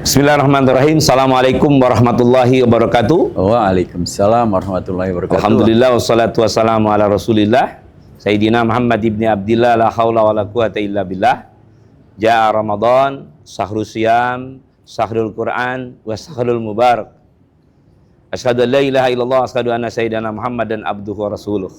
Bismillahirrahmanirrahim. Assalamualaikum warahmatullahi wabarakatuh. Waalaikumsalam warahmatullahi wabarakatuh. Alhamdulillah wassalatu wassalamu ala Rasulillah Sayyidina Muhammad ibni Abdillah la haula wa la quwata illa billah. Ja'a Ramadan, syahrul siyam, syahrul Quran, wa syahrul mubarak. Asyhadu an la ilaha illallah, asyhadu anna sayyidina Muhammadan abduhu wa rasuluh.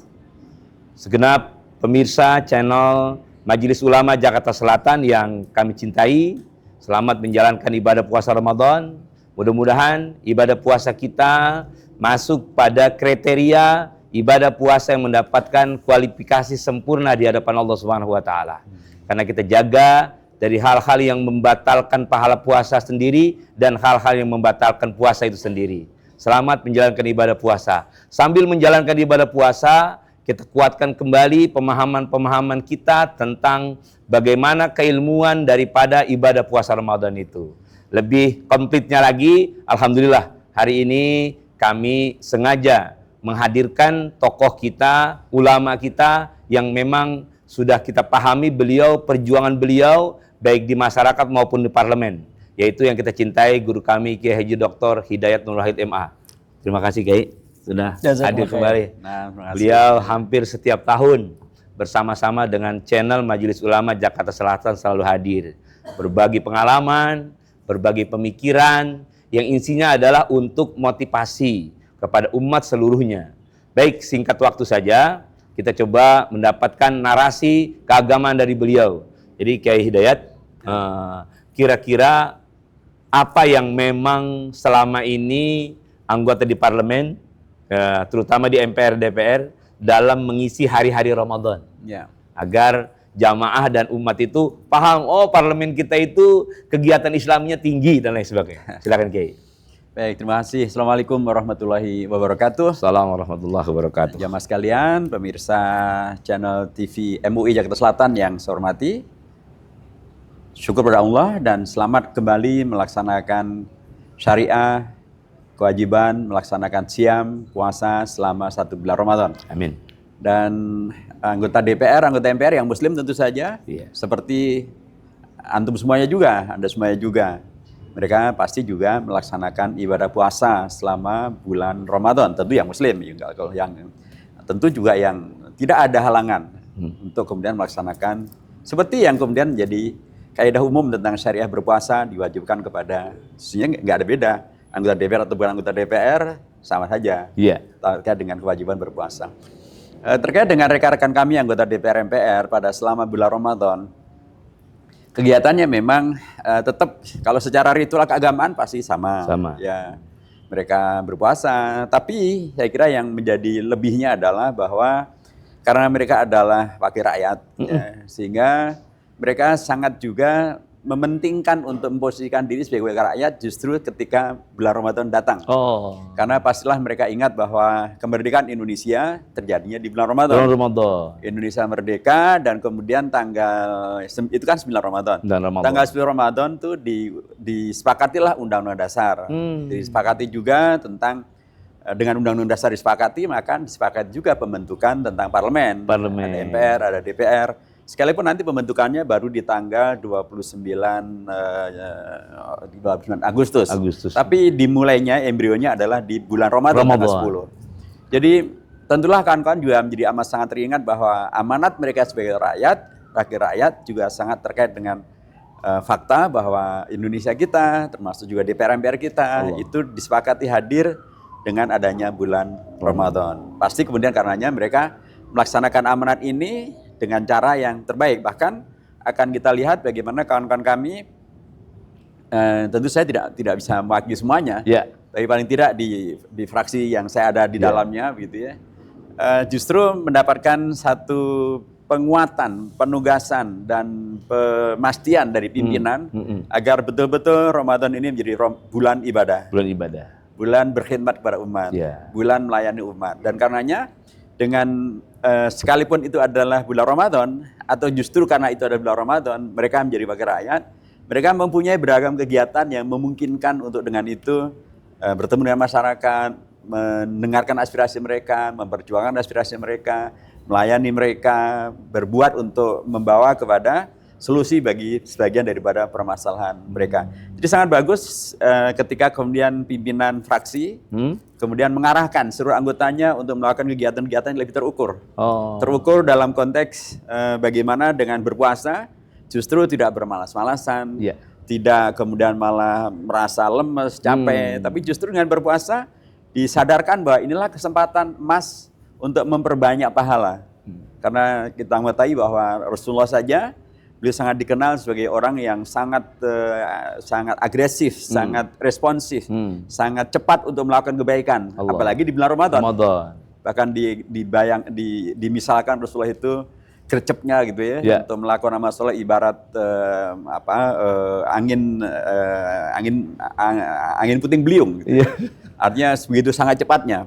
Segenap pemirsa channel Majelis Ulama Jakarta Selatan yang kami cintai, selamat menjalankan ibadah puasa Ramadan. Mudah-mudahan ibadah puasa kita masuk pada kriteria ibadah puasa yang mendapatkan kualifikasi sempurna di hadapan Allah Subhanahu wa taala. Karena kita jaga dari hal-hal yang membatalkan pahala puasa sendiri dan hal-hal yang membatalkan puasa itu sendiri. Selamat menjalankan ibadah puasa. Sambil menjalankan ibadah puasa, kita kuatkan kembali pemahaman-pemahaman kita tentang bagaimana keilmuan daripada ibadah puasa Ramadan itu. Lebih komplitnya lagi, alhamdulillah hari ini kami sengaja menghadirkan tokoh kita, ulama kita yang memang sudah kita pahami perjuangan beliau baik di masyarakat maupun di parlemen, yaitu yang kita cintai guru kami Kiai Haji Dr. Hidayat Nur Wahid MA. Terima kasih Kiai sudah hadir kembali. Beliau hampir setiap tahun bersama-sama dengan channel Majelis Ulama Jakarta Selatan selalu hadir, berbagi pengalaman, berbagi pemikiran yang intinya adalah untuk motivasi kepada umat seluruhnya. Baik, singkat waktu saja kita coba mendapatkan narasi keagamaan dari beliau. Jadi Kiai Hidayat, kira-kira apa yang memang selama ini anggota di parlemen, terutama di MPR DPR, dalam mengisi hari-hari Ramadan, agar jamaah dan umat itu paham, oh parlemen kita itu kegiatan Islamnya tinggi dan lain sebagainya. Silakan Kiai. Baik, terima kasih. Assalamualaikum warahmatullahi wabarakatuh. Assalamualaikum warahmatullahi wabarakatuh. Jamaah sekalian, pemirsa channel TV MUI Jakarta Selatan yang saya hormati, syukur pada Allah dan selamat kembali melaksanakan syariah, kewajiban melaksanakan siam, puasa selama 1 bulan Ramadan. Amin. Dan anggota DPR, anggota MPR yang muslim tentu saja, seperti antum semuanya juga, Anda semuanya juga. Mereka pasti juga melaksanakan ibadah puasa selama bulan Ramadan, tentu yang muslim. Kalau yang tentu juga yang tidak ada halangan untuk kemudian melaksanakan seperti yang kemudian jadi kaidah umum tentang syariah berpuasa diwajibkan kepada, sesungguhnya nggak ada beda. Anggota DPR atau bukan anggota DPR sama saja terkait dengan kewajiban berpuasa. Terkait dengan rekan-rekan kami anggota DPR MPR pada selama bulan Ramadan, kegiatannya memang tetap kalau secara ritual keagamaan pasti sama. Ya, mereka berpuasa, tapi saya kira yang menjadi lebihnya adalah bahwa karena mereka adalah wakil rakyat, sehingga mereka sangat juga mementingkan untuk memposisikan diri sebagai wakil rakyat justru ketika bulan Ramadan datang. Karena pastilah mereka ingat bahwa kemerdekaan Indonesia terjadinya di bulan Ramadan. Indonesia merdeka dan kemudian itu kan 9 Ramadan. Tanggal 9 Ramadan itu disepakatilah Undang-Undang Dasar. Disepakati juga tentang dengan Undang-Undang Dasar disepakati, maka disepakati juga pembentukan tentang parlemen. Ada MPR, ada DPR. Sekalipun nanti pembentukannya baru di tanggal 29 Agustus. Tapi dimulainya embrionya adalah di bulan Ramadan tanggal 10. Jadi tentulah kawan-kawan juga menjadi amat sangat teringat bahwa amanat mereka sebagai rakyat, wakil rakyat juga sangat terkait dengan fakta bahwa Indonesia kita, termasuk juga DPR MPR kita, itu disepakati hadir dengan adanya bulan Ramadan. Pasti kemudian karenanya mereka melaksanakan amanat ini dengan cara yang terbaik. Bahkan akan kita lihat bagaimana kawan-kawan kami, tentu saya tidak bisa mewakili semuanya, tapi paling tidak di fraksi yang saya ada di dalamnya, gitu ya, justru mendapatkan satu penguatan, penugasan dan pemastian dari pimpinan agar betul-betul Ramadan ini menjadi bulan ibadah, bulan berkhidmat kepada umat, bulan melayani umat. Dan karenanya dengan sekalipun itu adalah bulan Ramadan, atau justru karena itu adalah bulan Ramadan, mereka menjadi wakil rakyat, mereka mempunyai beragam kegiatan yang memungkinkan untuk dengan itu bertemu dengan masyarakat, mendengarkan aspirasi mereka, memperjuangkan aspirasi mereka, melayani mereka, berbuat untuk membawa kepada solusi bagi sebagian daripada permasalahan mereka. Jadi sangat bagus ketika kemudian pimpinan fraksi kemudian mengarahkan seluruh anggotanya untuk melakukan kegiatan-kegiatan yang lebih terukur. Terukur dalam konteks bagaimana dengan berpuasa justru tidak bermalas-malasan, tidak kemudian malah merasa lemes, capek, tapi justru dengan berpuasa disadarkan bahwa inilah kesempatan emas untuk memperbanyak pahala. Karena kita mengetahui bahwa Rasulullah saja beliau sangat dikenal sebagai orang yang sangat agresif, sangat responsif, sangat cepat untuk melakukan kebaikan, apalagi di bulan Ramadan. Bahkan dimisalkan Rasulullah itu gercepnya gitu ya, untuk melakukan amal soleh ibarat angin puting beliung. Gitu. Artinya begitu sangat cepatnya,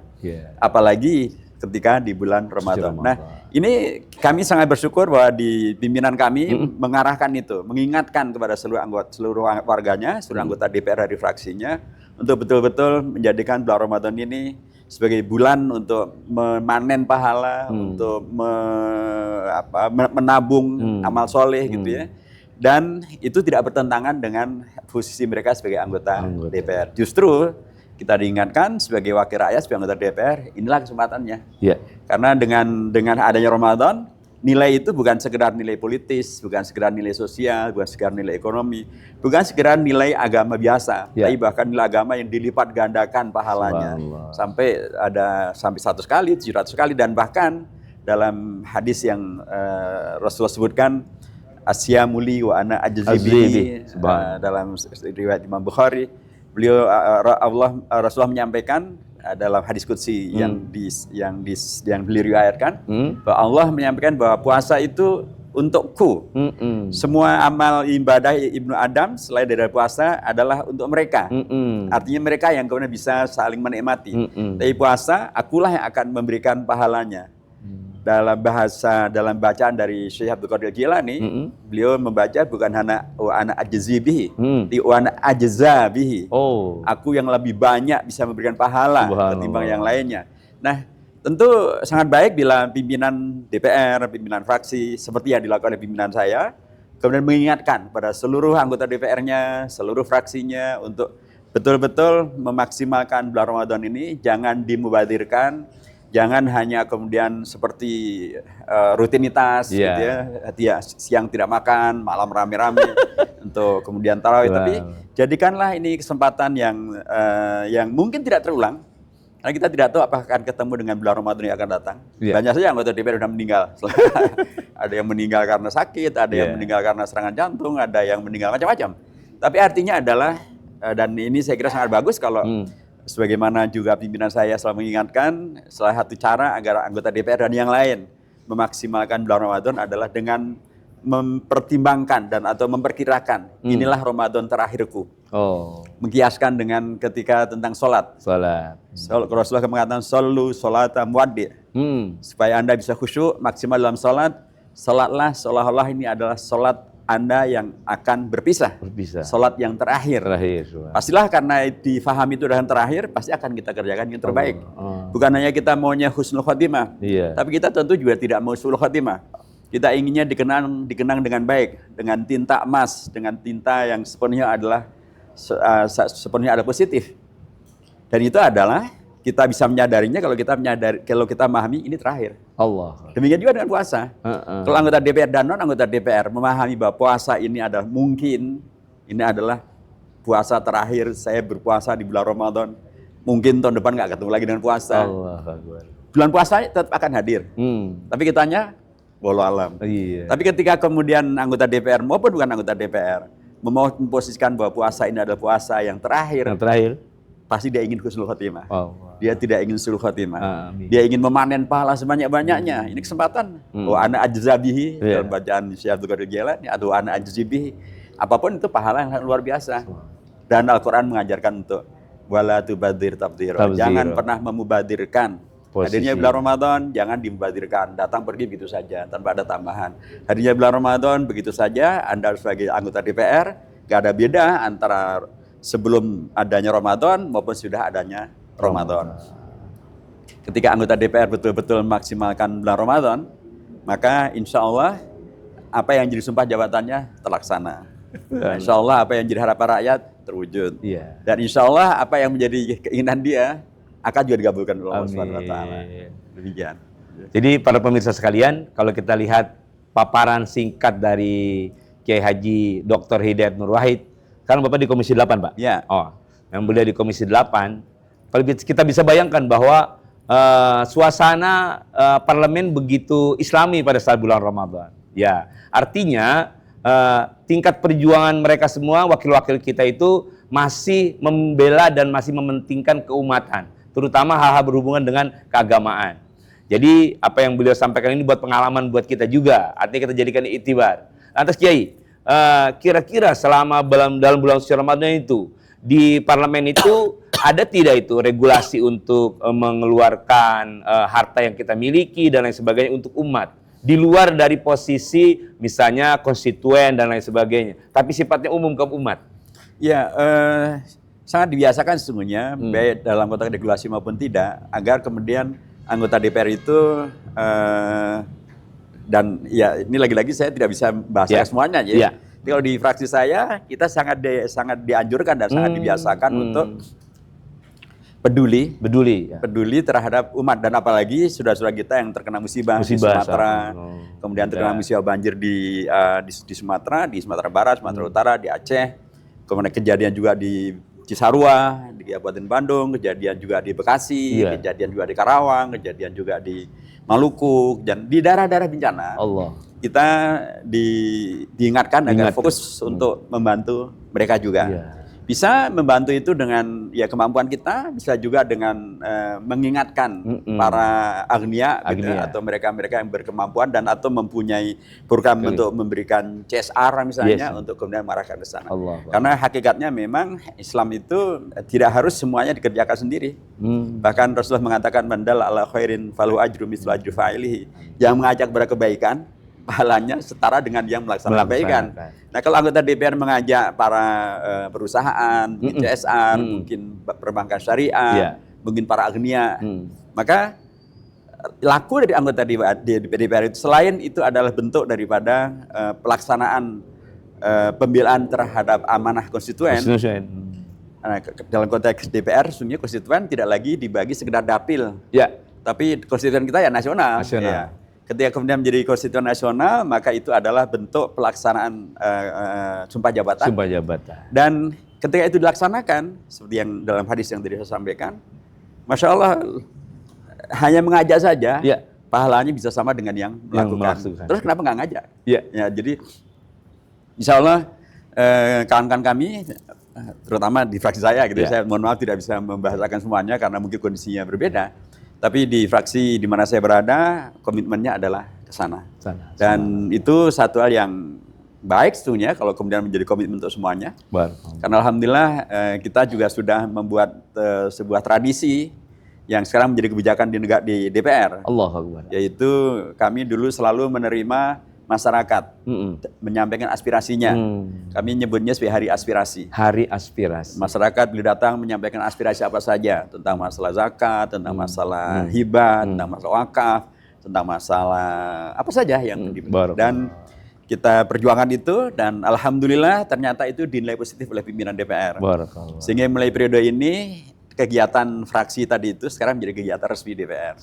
apalagi ketika di bulan Ramadan. Nah, ini kami sangat bersyukur bahwa di pimpinan kami mengarahkan itu, mengingatkan kepada seluruh warganya, seluruh anggota DPR dari fraksinya, untuk betul-betul menjadikan bulan Ramadan ini sebagai bulan untuk memanen pahala, untuk menabung amal soleh gitu ya. Dan itu tidak bertentangan dengan posisi mereka sebagai anggota DPR. Justru kita diingatkan sebagai wakil rakyat, sebagai anggota DPR, inilah kesempatannya. Karena dengan adanya Ramadan, nilai itu bukan sekedar nilai politis, bukan sekedar nilai sosial, bukan sekedar nilai ekonomi, bukan sekedar nilai agama biasa, tapi bahkan nilai agama yang dilipat gandakan pahalanya. Sampai 100 kali, 700 kali, dan bahkan dalam hadis yang Rasulullah sebutkan, Asya muli wa ana ajzibihi, dalam riwayat Imam Bukhari, Rasulullah menyampaikan dalam hadis qudsi yang beliau riwayatkan, bahwa Allah menyampaikan bahwa puasa itu untukku. Semua amal ibadah Ibnu Adam selain dari puasa adalah untuk mereka. Artinya mereka yang kemudian bisa saling menikmati. Tapi puasa, akulah yang akan memberikan pahalanya. Dalam bacaan dari Syekh Abdul Qadir Jilani, beliau membaca bukan ana ajzibihi, ana ajzabihi. Aku yang lebih banyak bisa memberikan pahala ketimbang yang lainnya. Nah, tentu sangat baik bila pimpinan DPR, pimpinan fraksi seperti yang dilakukan oleh pimpinan saya, kemudian mengingatkan pada seluruh anggota DPR-nya, seluruh fraksinya untuk betul-betul memaksimalkan bulan Ramadan ini, jangan dimubadirkan. Jangan hanya kemudian seperti rutinitas, gitu ya, siang tidak makan, malam rame-rame untuk kemudian tarawih. Tapi jadikanlah ini kesempatan yang mungkin tidak terulang, karena kita tidak tahu apakah akan ketemu dengan bulan Ramadan yang akan datang. Banyak saja anggota DPR sudah meninggal. Ada yang meninggal karena sakit, ada yang meninggal karena serangan jantung, ada yang meninggal macam-macam. Tapi artinya adalah, dan ini saya kira sangat bagus kalau sebagaimana juga pimpinan saya selalu mengingatkan, salah satu cara agar anggota DPR dan yang lain memaksimalkan bulan Ramadan adalah dengan mempertimbangkan dan atau memperkirakan inilah Ramadan terakhirku. Mengkiaskan dengan ketika tentang sholat. Rasulullah mengatakan shollu sholata muwaddi'. Supaya Anda bisa khusyuk maksimal dalam sholat, sholatlah seolah-olah ini adalah sholat Anda yang akan berpisah. Sholat yang terakhir. Pastilah karena difahami itu dengan terakhir, pasti akan kita kerjakan yang terbaik. Bukan hanya kita maunya husnul khotimah, tapi kita tentu juga tidak mau sulul khotimah. Kita inginnya dikenang dengan baik, dengan tinta emas, dengan tinta yang sepenuhnya adalah positif. Dan itu adalah kita bisa menyadarinya kalau kita memahami ini terakhir. Demikian juga dengan puasa. Kalau anggota DPR dan non anggota DPR memahami bahwa puasa ini adalah ini adalah puasa terakhir saya berpuasa di bulan Ramadan. Mungkin tahun depan nggak ketemu lagi dengan puasa. Bulan puasa tetap akan hadir. Tapi kitanya wallahu alam. Tapi ketika kemudian anggota DPR maupun bukan anggota DPR memposisikan bahwa puasa ini adalah puasa yang terakhir. Pasti dia ingin husnul khotimah. Dia tidak ingin sulul khotimah. Dia ingin memanen pahala sebanyak-banyaknya. Ini kesempatan. Ana ajzabihi dalam bacaan Syekh Abdul Qadir Jilani, atau ana ajzibihi. Apapun itu pahala yang luar biasa. Dan Al-Qur'an mengajarkan untuk wala tubadir tabdira. Jangan pernah memubadirkan. Hadirnya bulan Ramadan jangan dimubadirkan. Datang pergi begitu saja tanpa ada tambahan. Hadirnya bulan Ramadan begitu saja. Anda sebagai anggota DPR gak ada beda antara sebelum adanya Ramadan maupun sudah adanya Ramadan. Ketika anggota DPR betul-betul memaksimalkan bulan Ramadan, maka insya Allah apa yang jadi sumpah jabatannya terlaksana. Nah, insya Allah apa yang jadi harapan rakyat terwujud. Iya. Dan insya Allah apa yang menjadi keinginan dia akan juga digabulkan oleh Allah Subhanahu Wa Taala. Demikian. Jadi para pemirsa sekalian, kalau kita lihat paparan singkat dari Kiai Haji Dr. Hidayat Nur Wahid, kan Bapak di Komisi 8, Pak? Ya. Oh, yang beliau di Komisi 8, kalau kita bisa bayangkan bahwa suasana parlemen begitu islami pada saat bulan Ramadan. Ya, artinya tingkat perjuangan mereka semua, wakil-wakil kita itu masih membela dan masih mementingkan keumatan, terutama hal-hal berhubungan dengan keagamaan. Jadi apa yang beliau sampaikan ini buat pengalaman buat kita juga, artinya kita jadikan iktibar. Lantas Kiai, kira-kira selama dalam bulan suci Ramadan itu, di parlemen itu ada tidak itu regulasi untuk mengeluarkan harta yang kita miliki dan lain sebagainya untuk umat? Di luar dari posisi misalnya konstituen dan lain sebagainya, tapi sifatnya umum ke umat. Ya, sangat dibiasakan sesungguhnya, baik dalam konteks regulasi maupun tidak, agar kemudian anggota DPR itu dan ya ini lagi-lagi saya tidak bisa bahas semuanya ya. Jadi kalau di fraksi saya, kita sangat dianjurkan dan sangat dibiasakan untuk peduli terhadap umat, dan apalagi saudara-saudara kita yang terkena musibah di Sumatera, kemudian terkena musibah banjir di Sumatera Barat, Sumatera Utara, di Aceh, kemudian kejadian juga di Cisarua, di Kabupaten Bandung, kejadian juga di Bekasi, kejadian juga di Karawang, kejadian juga di Maluku, dan di daerah-daerah bencana. Kita diingatkan agar fokus untuk membantu mereka juga. Bisa membantu itu dengan ya kemampuan kita, bisa juga dengan mengingatkan para agnia gitu, atau mereka-mereka yang berkemampuan dan atau mempunyai program untuk memberikan CSR misalnya untuk kemudian mengarahkan ke sana. Karena hakikatnya memang Islam itu tidak harus semuanya dikerjakan sendiri. Bahkan Rasulullah mengatakan mandal ala khairin falu ajru mislu ajri fa'ilihi. Yang mengajak kepada kebaikan, pahalanya setara dengan yang melaksanakan kebaikan. Nah, kalau anggota DPR mengajak para perusahaan, mungkin CSR, mungkin perbankan syariah, mungkin para agnia, maka laku dari anggota DPR itu selain itu adalah bentuk daripada pelaksanaan pembelaan terhadap amanah konstituen. Nah, dalam konteks DPR, sesungguhnya konstituen tidak lagi dibagi sekedar dapil, tapi konstituen kita ya nasional. Ya. Ketika kemudian menjadi konstituen nasional, maka itu adalah bentuk pelaksanaan sumpah jabatan. Dan ketika itu dilaksanakan, seperti yang dalam hadis yang tadi saya sampaikan, Masya Allah, hanya mengajak saja, pahalanya bisa sama dengan yang melakukan. Terus kenapa nggak ngajak? Ya, jadi Insya Allah kawan-kawan kami, terutama di fraksi saya, gitu, saya mohon maaf tidak bisa membahasakan semuanya karena mungkin kondisinya berbeda. Tapi di fraksi di mana saya berada, komitmennya adalah ke sana. Dan itu satu hal yang baik sebetulnya kalau kemudian menjadi komitmen untuk semuanya. Karena alhamdulillah kita juga sudah membuat sebuah tradisi yang sekarang menjadi kebijakan di DPR. Yaitu kami dulu selalu menerima masyarakat menyampaikan aspirasinya. Kami nyebutnya sebagai hari aspirasi. Hari aspirasi. Masyarakat bila datang menyampaikan aspirasi apa saja tentang masalah zakat, tentang masalah hibah, tentang masalah wakaf, tentang masalah apa saja yang dan kita perjuangan itu, dan alhamdulillah ternyata itu dinilai positif oleh pimpinan DPR. Sehingga mulai periode ini kegiatan fraksi tadi itu sekarang menjadi kegiatan resmi DPR.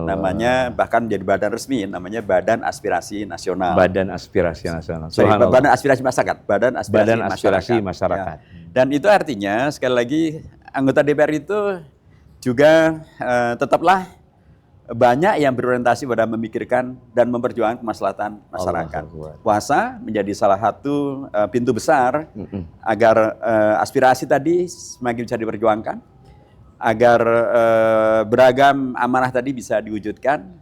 Namanya bahkan menjadi badan resmi, namanya Badan Aspirasi Nasional. Badan Aspirasi Nasional. Badan Aspirasi Masyarakat. Badan Aspirasi Masyarakat. Ya. Dan itu artinya sekali lagi anggota DPR itu juga tetaplah banyak yang berorientasi pada memikirkan dan memperjuangkan kemaslahatan masyarakat. Puasa menjadi salah satu pintu besar agar aspirasi tadi semakin bisa diperjuangkan, agar beragam amanah tadi bisa diwujudkan,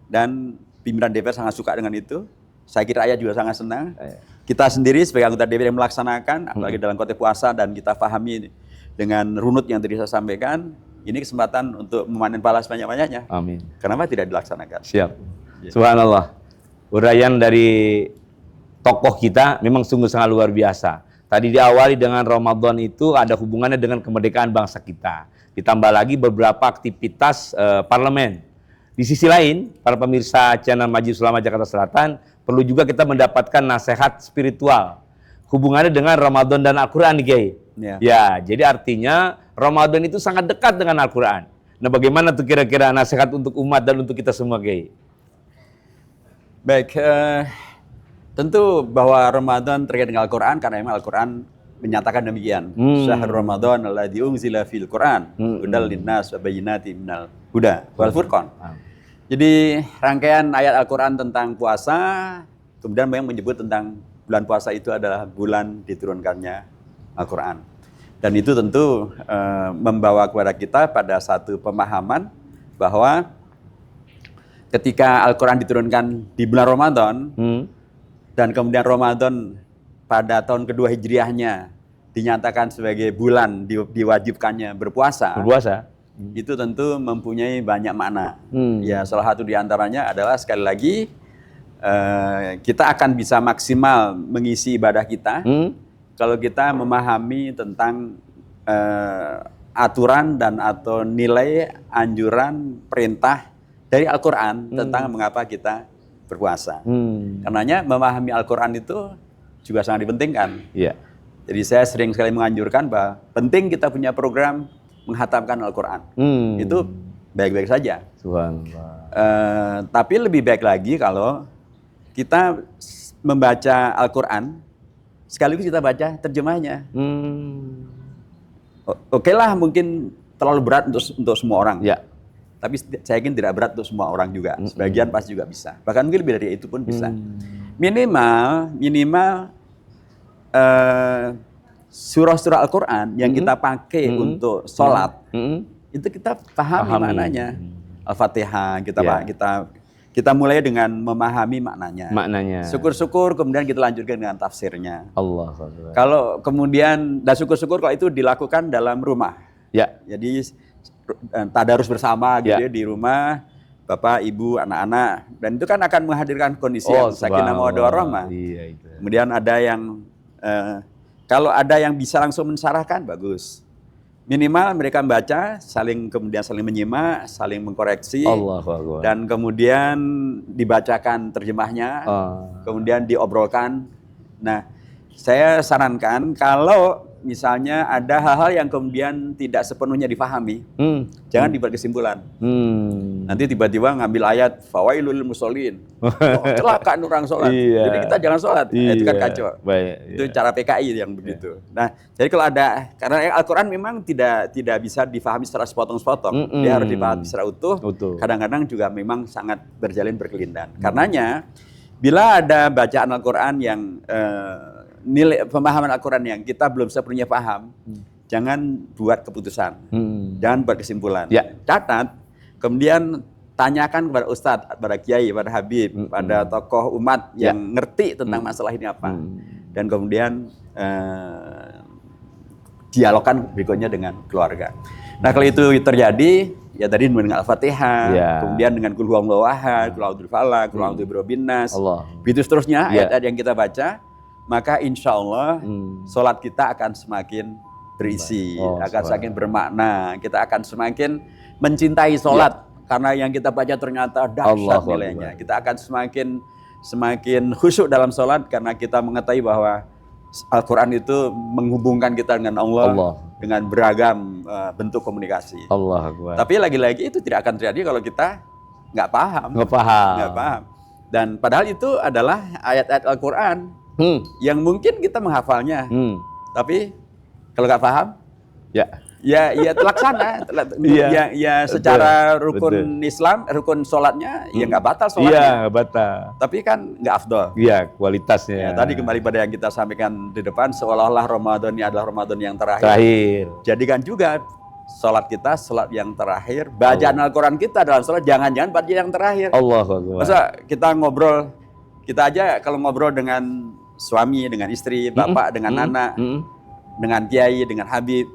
dan pimpinan DPR sangat suka dengan itu. Saya kira rakyat juga sangat senang. Kita sendiri sebagai anggota DPR yang melaksanakan, apalagi dalam konteks puasa, dan kita pahami dengan runut yang tadi saya sampaikan, ini kesempatan untuk memanen pahala sebanyak-banyaknya. Amin. Kenapa tidak dilaksanakan? Siap. Subhanallah. Uraian dari tokoh kita memang sungguh sangat luar biasa. Tadi diawali dengan Ramadan itu ada hubungannya dengan kemerdekaan bangsa kita. Ditambah lagi beberapa aktivitas parlemen. Di sisi lain, para pemirsa channel Majelis Ulama Jakarta Selatan, perlu juga kita mendapatkan nasihat spiritual. Hubungannya dengan Ramadan dan Al-Quran nih, Kiai. Ya, jadi artinya Ramadan itu sangat dekat dengan Al-Quran. Nah, bagaimana tuh kira-kira nasihat untuk umat dan untuk kita semua, Kiai? Baik, tentu bahwa Ramadan terkait dengan Al-Quran, karena memang Al-Quran menyatakan demikian. Syahr Ramadan alladzi unzila fil Quran hudal linnas wa bayyinatin minal huda wal furqan. Jadi rangkaian ayat Al-Quran tentang puasa, kemudian yang menyebut tentang bulan puasa itu adalah bulan diturunkannya Al-Quran. Dan itu tentu membawa kepada kita pada satu pemahaman bahwa ketika Al-Quran diturunkan di bulan Ramadan, dan kemudian Ramadan pada tahun kedua Hijriahnya dinyatakan sebagai bulan diwajibkannya berpuasa. Itu tentu mempunyai banyak makna. Ya, salah satu diantaranya adalah sekali lagi kita akan bisa maksimal mengisi ibadah kita kalau kita memahami tentang aturan dan atau nilai anjuran perintah dari Al-Quran tentang mengapa kita berpuasa. Karenanya memahami Al-Quran itu juga sangat dipentingkan. Jadi saya sering sekali menganjurkan bahwa penting kita punya program menghatamkan Al-Quran. Itu baik-baik saja. Tapi lebih baik lagi kalau kita membaca Al-Quran sekaligus kita baca terjemahnya. Oke lah, mungkin terlalu berat untuk semua orang. Tapi saya yakin tidak berat untuk semua orang juga. Sebagian pasti juga bisa. Bahkan mungkin lebih dari itu pun bisa. Minimal surah-surah Al-Quran yang kita pakai untuk sholat, itu kita pahami maknanya. Al-Fatihah, kita mulai dengan memahami maknanya. Syukur-syukur kemudian kita lanjutkan dengan tafsirnya. Kalau kemudian, dan syukur-syukur kalau itu dilakukan dalam rumah. Jadi tadarus bersama gitu ya, di rumah, bapak, ibu, anak-anak. Dan itu kan akan menghadirkan kondisi yang sakinah mawaddah warahmah. Kemudian ada yang kalau ada yang bisa langsung mensyarahkan, bagus. Minimal mereka membaca, kemudian saling menyimak, saling mengkoreksi, dan kemudian dibacakan terjemahnya, kemudian diobrolkan. Nah, saya sarankan kalau misalnya ada hal-hal yang kemudian tidak sepenuhnya difahami, jangan dibuat kesimpulan. Nanti tiba-tiba ngambil ayat fawailul musholin, celaka orang sholat. Jadi kita jangan sholat, itu kan kacau. Itu cara PKI yang begitu. Nah, jadi kalau ada, karena Al-Quran memang tidak bisa difahami secara sepotong-sepotong, dia harus dipahami secara utuh. Kadang-kadang juga memang sangat berjalin berkelindan. Karenanya bila ada bacaan Al-Quran yang nilai pemahaman Al-Quran yang kita belum sepenuhnya paham, jangan buat keputusan, jangan buat kesimpulan. Catat, kemudian tanyakan kepada ustadz, kepada kiai, kepada habib, pada tokoh umat yang ngerti tentang masalah ini apa, dan kemudian dialogkan berikutnya dengan keluarga. Nah, kalau itu terjadi, ya tadi dengan Al-Fatihah, kemudian dengan Qul huwallahu ahad, Qul a'udzu birabbil falaq, Qul a'udzu birabbin nas, begitu seterusnya ayat-ayat yang kita baca, maka insya Allah sholat kita akan semakin berisi, akan semakin bermakna. Kita akan semakin mencintai sholat karena yang kita baca ternyata dahsyat nilainya. Kita akan semakin khusyuk dalam sholat karena kita mengetahui bahwa Al-Quran itu menghubungkan kita dengan Allah, dengan beragam bentuk komunikasi. Tapi lagi-lagi itu tidak akan terjadi kalau kita nggak paham. Dan padahal itu adalah ayat-ayat Al-Quran yang mungkin kita menghafalnya, tapi kalau nggak paham, ya terlaksana, secara rukun Islam, rukun sholatnya, ya nggak batal sholatnya, tapi kan nggak afdol. Kualitasnya. Tadi kembali pada yang kita sampaikan di depan, seolah-olah Ramadan ini adalah Ramadan yang terakhir. Jadikan juga sholat kita sholat yang terakhir, bacaan Al-Quran kita dalam sholat jangan-jangan bacaan yang terakhir. Masa kita ngobrol, kita aja kalau ngobrol dengan suami, dengan istri, bapak, dengan anak, dengan kiai, dengan habib,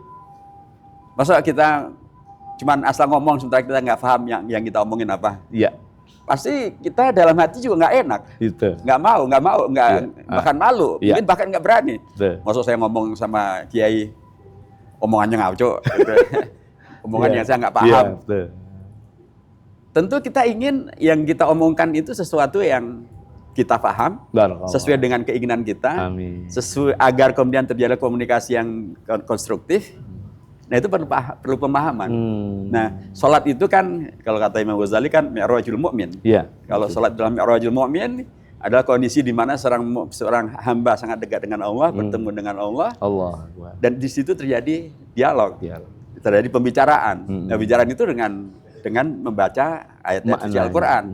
masa kita cuman asal ngomong sementara kita nggak paham yang kita omongin apa? Pasti kita dalam hati juga nggak enak, nggak mau, bahkan malu, mungkin bahkan nggak berani. Maksud saya ngomong sama kiai, omongannya ngaco, omongan yang saya nggak paham. tentu kita ingin yang kita omongkan itu sesuatu yang kita paham, sesuai dengan keinginan kita, sesuai agar kemudian terjadi komunikasi yang konstruktif. Nah itu perlu pemahaman. Nah sholat itu kan kalau kata Imam Ghazali kan mi'rajul mu'min. Kalau sholat dalam mi'rajul mu'min adalah kondisi di mana seorang hamba sangat dekat dengan Allah, bertemu dengan Allah, dan di situ terjadi dialog, terjadi pembicaraan. Nah, pembicaraan itu dengan membaca ayat-ayat suci Al-Quran.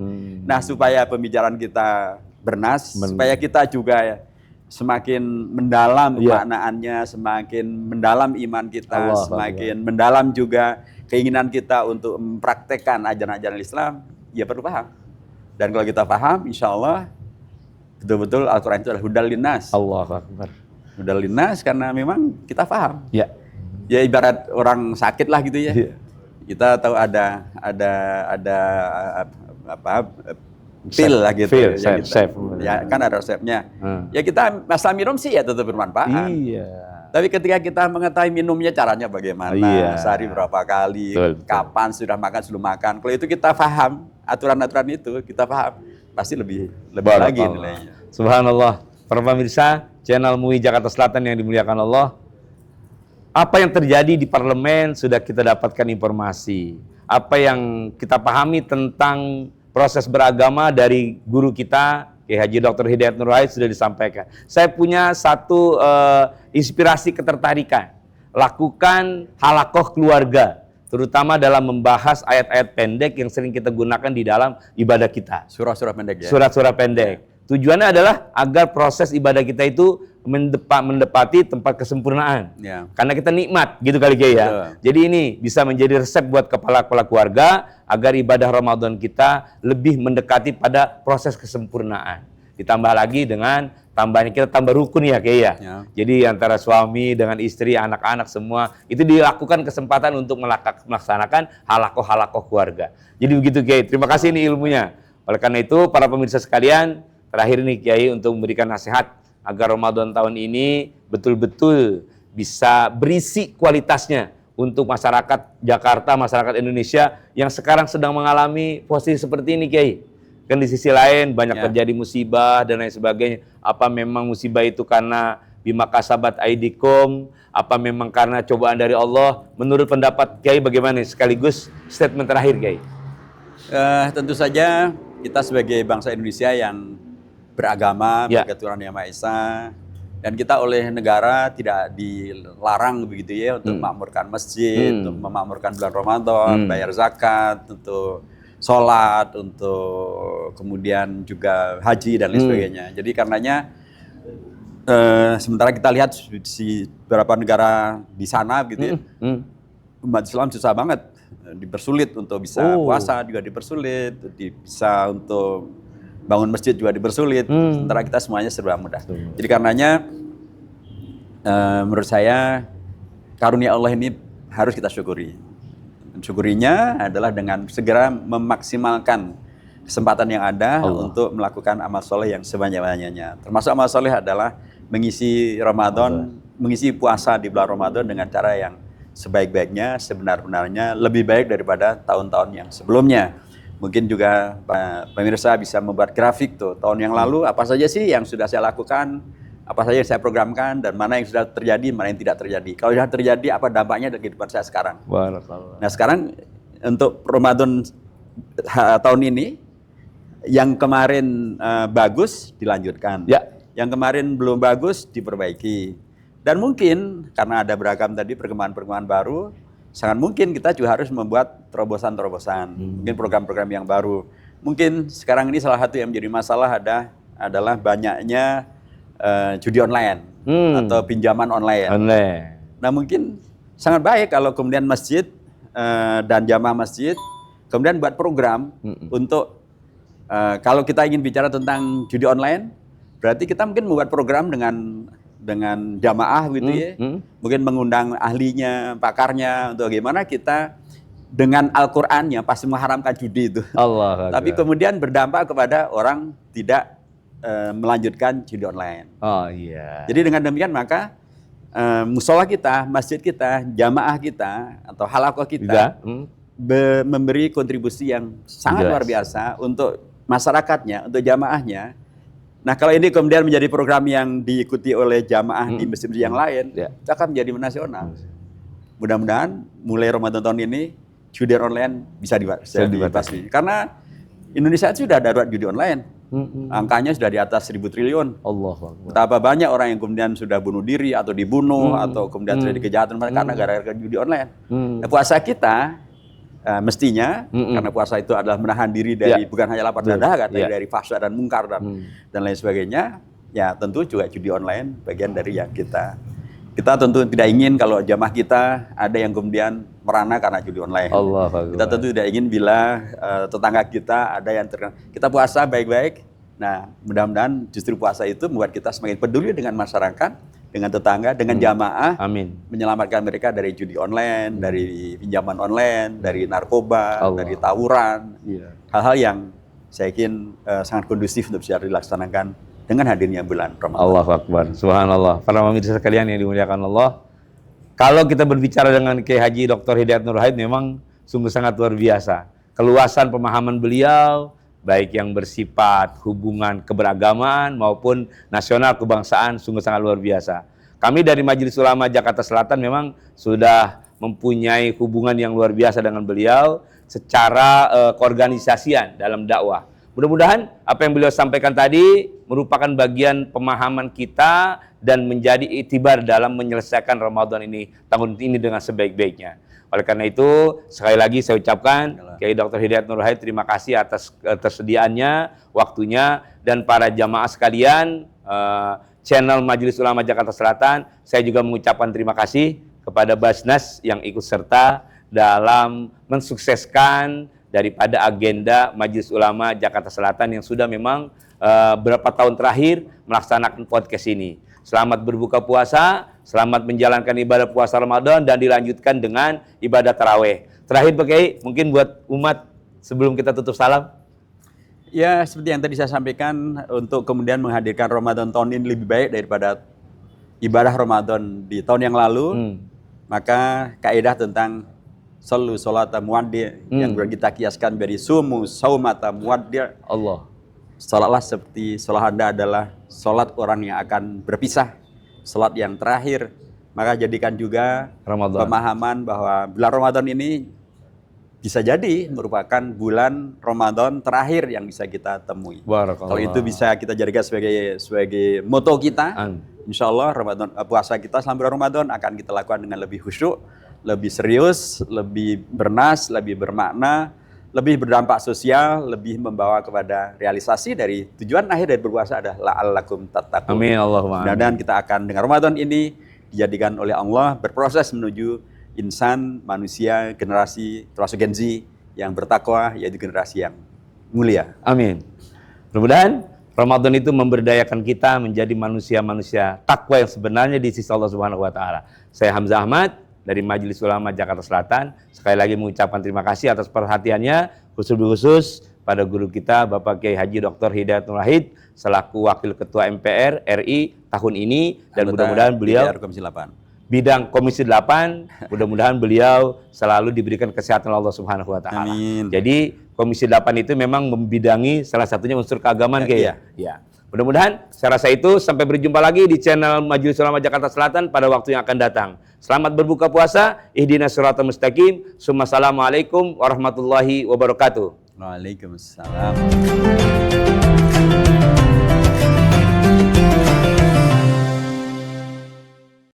Nah supaya pembicaraan kita bernas, supaya kita juga semakin mendalam maknaannya, semakin mendalam iman kita, semakin mendalam juga keinginan kita untuk mempraktekkan ajaran-ajaran Islam, ya perlu paham. Dan kalau kita paham, insya Allah betul-betul Al-Quran itu adalah hudal linnas. Allahu Akbar. Hudal linnas karena memang kita paham. Ya ibarat orang sakit lah gitu ya. Kita tahu ada pil lah gitu. Ya kan ada resepnya. Ya kita masalah minum sih ya tetap bermanfaat. Tapi ketika kita mengetahui minumnya caranya bagaimana, sehari berapa kali, kapan sudah makan, sebelum makan. Kalau itu kita paham, aturan-aturan itu kita paham, pasti lebih lagi nilainya. Subhanallah. Para pemirsa channel MUI Jakarta Selatan yang dimuliakan Allah. Apa yang terjadi di parlemen sudah kita dapatkan informasi. Apa yang kita pahami tentang proses beragama dari guru kita, Kiai Haji Dr. Hidayat Nur Wahid sudah disampaikan. Saya punya satu inspirasi ketertarikan. Lakukan halakoh keluarga, terutama dalam membahas ayat-ayat pendek yang sering kita gunakan di dalam ibadah kita. Surah-surah pendek ya? Surah-surah pendek. Tujuannya adalah agar proses ibadah kita itu mendepati tempat kesempurnaan. Karena kita nikmat, gitu kali Kiai ya. Jadi ini bisa menjadi resep buat kepala-kepala keluarga agar ibadah Ramadan kita lebih mendekati pada proses kesempurnaan. Ditambah lagi dengan tambahnya kita tambah rukun ya Kiai ya. Jadi antara suami dengan istri, anak-anak semua itu dilakukan kesempatan untuk melaksanakan halakoh-halakoh keluarga. Jadi begitu Kiai. Terima kasih ini ilmunya. Oleh karena itu para pemirsa sekalian, terakhir nih Kiai untuk memberikan nasihat agar Ramadan tahun ini betul-betul bisa berisi kualitasnya untuk masyarakat Jakarta, masyarakat Indonesia yang sekarang sedang mengalami posisi seperti ini Kiai. Kan di sisi lain banyak terjadi musibah dan lain sebagainya. Apa memang musibah itu karena bima kasabat aidikum? Apa memang karena cobaan dari Allah? Menurut pendapat Kiai bagaimana? Sekaligus statement terakhir Kiai. Tentu saja kita sebagai bangsa Indonesia yang beragama, berketuhanan Yang Maha Esa, dan kita oleh negara tidak dilarang begitu ya untuk memakmurkan masjid, untuk memakmurkan bulan Ramadan, bayar zakat, untuk sholat, untuk kemudian juga haji dan lain sebagainya. Jadi karenanya sementara kita lihat di beberapa negara di sana gitu ya, umat Islam susah banget, dipersulit untuk bisa puasa juga dipersulit, bisa untuk bangun masjid juga dipersulit, sementara kita semuanya serba mudah. Jadi karenanya menurut saya karunia Allah ini harus kita syukuri. Dan syukurinya adalah dengan segera memaksimalkan kesempatan yang ada untuk melakukan amal soleh yang sebanyak-banyaknya. Termasuk amal soleh adalah mengisi Ramadan, mengisi puasa di bulan Ramadan dengan cara yang sebaik-baiknya, sebenar-benarnya, lebih baik daripada tahun-tahun yang sebelumnya. Mungkin juga pemirsa bisa membuat grafik tuh tahun yang lalu apa saja sih yang sudah saya lakukan, apa saja yang saya programkan, dan mana yang sudah terjadi, mana yang tidak terjadi. Kalau sudah terjadi apa dampaknya dari kehidupan saya sekarang. Nah sekarang untuk Ramadan tahun ini yang kemarin bagus dilanjutkan, yang kemarin belum bagus diperbaiki, dan mungkin karena ada beragam tadi perkembangan-perkembangan baru, sangat mungkin kita juga harus membuat terobosan-terobosan, mungkin program-program yang baru. Mungkin sekarang ini salah satu yang menjadi masalah adalah banyaknya judi online atau pinjaman online. Nah mungkin sangat baik kalau kemudian masjid dan jamaah masjid kemudian buat program untuk kalau kita ingin bicara tentang judi online, berarti kita mungkin membuat program dengan jamaah gitu ya, mungkin mengundang ahlinya, pakarnya untuk bagaimana kita dengan Al-Qur'annya pasti mengharamkan judi itu. Tapi kemudian berdampak kepada orang tidak melanjutkan judi online. Jadi dengan demikian maka musola kita, masjid kita, jamaah kita atau halakoh kita memberi kontribusi yang sangat Jelas. luar biasa untuk masyarakatnya, untuk jamaahnya. Nah, kalau ini kemudian menjadi program yang diikuti oleh jamaah di masjid-masjid yang lain, itu akan menjadi nasional. Mudah-mudahan mulai Ramadan tahun ini judi online bisa dibatasi. Karena Indonesia itu sudah darurat judi online. Angkanya sudah di atas 1.000 triliun. Betapa banyak orang yang kemudian sudah bunuh diri atau dibunuh atau kemudian terjadi kejahatan karena gara-gara judi online. Nah, puasa kita mestinya karena puasa itu adalah menahan diri dari bukan hanya lapar dan dahaga, tapi dari fahsya dan mungkar dan lain sebagainya. Ya tentu juga judi online bagian dari yang kita tentu tidak ingin kalau jamaah kita ada yang kemudian merana karena judi online. Kita tentu tidak ingin bila tetangga kita ada yang kita puasa baik-baik. Nah, mudah-mudahan justru puasa itu membuat kita semakin peduli dengan masyarakat, dengan tetangga, dengan jamaah. Amin. Menyelamatkan mereka dari judi online, dari pinjaman online, dari narkoba, dari tawuran. Hal-hal yang saya yakin sangat kondusif untuk bisa dilaksanakan dengan hadirnya bulan Ramadan. Allahu Akbar. Subhanallah. Para pemirsa sekalian yang dimuliakan Allah. Kalau kita berbicara dengan Kiai Haji Dr. Hidayat Nur Wahid memang sungguh sangat luar biasa. Keluasan pemahaman beliau, baik yang bersifat hubungan keberagaman maupun nasional kebangsaan sungguh sangat luar biasa. Kami dari Majelis Ulama Jakarta Selatan memang sudah mempunyai hubungan yang luar biasa dengan beliau secara keorganisasian dalam dakwah. Mudah-mudahan apa yang beliau sampaikan tadi merupakan bagian pemahaman kita dan menjadi iktibar dalam menyelesaikan Ramadan ini tahun ini dengan sebaik-baiknya. Oleh karena itu, sekali lagi saya ucapkan Kiai Dr. Hidayat Nur Wahid terima kasih atas ketersediaannya, waktunya, dan para jamaah sekalian channel Majelis Ulama Jakarta Selatan. Saya juga mengucapkan terima kasih kepada Basnas yang ikut serta dalam mensukseskan daripada agenda Majelis Ulama Jakarta Selatan yang sudah memang beberapa tahun terakhir melaksanakan podcast ini. Selamat berbuka puasa, selamat menjalankan ibadah puasa Ramadan dan dilanjutkan dengan ibadah taraweh. Terakhir Pak Kiai, mungkin buat umat sebelum kita tutup salam. Ya, seperti yang tadi saya sampaikan, untuk kemudian menghadirkan Ramadan tahun ini lebih baik daripada ibadah Ramadan di tahun yang lalu, maka kaidah tentang sallu sholata muwaddi' yang kita kiaskan dari sumu saumata muwaddi'. Salatlah seperti salat Anda adalah salat orang yang akan berpisah, salat yang terakhir. Maka jadikan juga pemahaman bahwa bulan Ramadan ini bisa jadi merupakan bulan Ramadan terakhir yang bisa kita temui. Kalau itu bisa kita jadikan sebagai moto kita, insya Allah puasa kita selama bulan Ramadan akan kita lakukan dengan lebih khusyuk, lebih serius, lebih bernas, lebih bermakna, lebih berdampak sosial, lebih membawa kepada realisasi dari tujuan akhir dari berpuasa adalah la'allakum tattaqun. Amin Allahumma amin. Dan kita akan dengan Ramadan ini dijadikan oleh Allah berproses menuju insan, manusia, generasi termasuk Gen Z yang bertakwa, yaitu generasi yang mulia. Amin. Mudah-mudahan Ramadan itu memberdayakan kita menjadi manusia-manusia takwa yang sebenarnya di sisi Allah Subhanahu wa taala. Saya Hamzah Ahmad dari Majelis Ulama Jakarta Selatan. Sekali lagi mengucapkan terima kasih atas perhatiannya, khusus pada guru kita Bapak Kiai Haji Dr. Hidayat Nur Wahid selaku Wakil Ketua MPR RI tahun ini, dan mudah-mudahan beliau bidang Komisi 8, mudah-mudahan beliau selalu diberikan kesehatan Allah Subhanahu wa taala. Jadi Komisi 8 itu memang membidangi salah satunya unsur keagamaan Kiai. Ya. Mudah-mudahan saya rasa itu, sampai berjumpa lagi di channel Majelis Ulama Jakarta Selatan pada waktu yang akan datang. Selamat berbuka puasa, ihdinas siratal mustaqim. Assalamualaikum warahmatullahi wabarakatuh. Waalaikumsalam.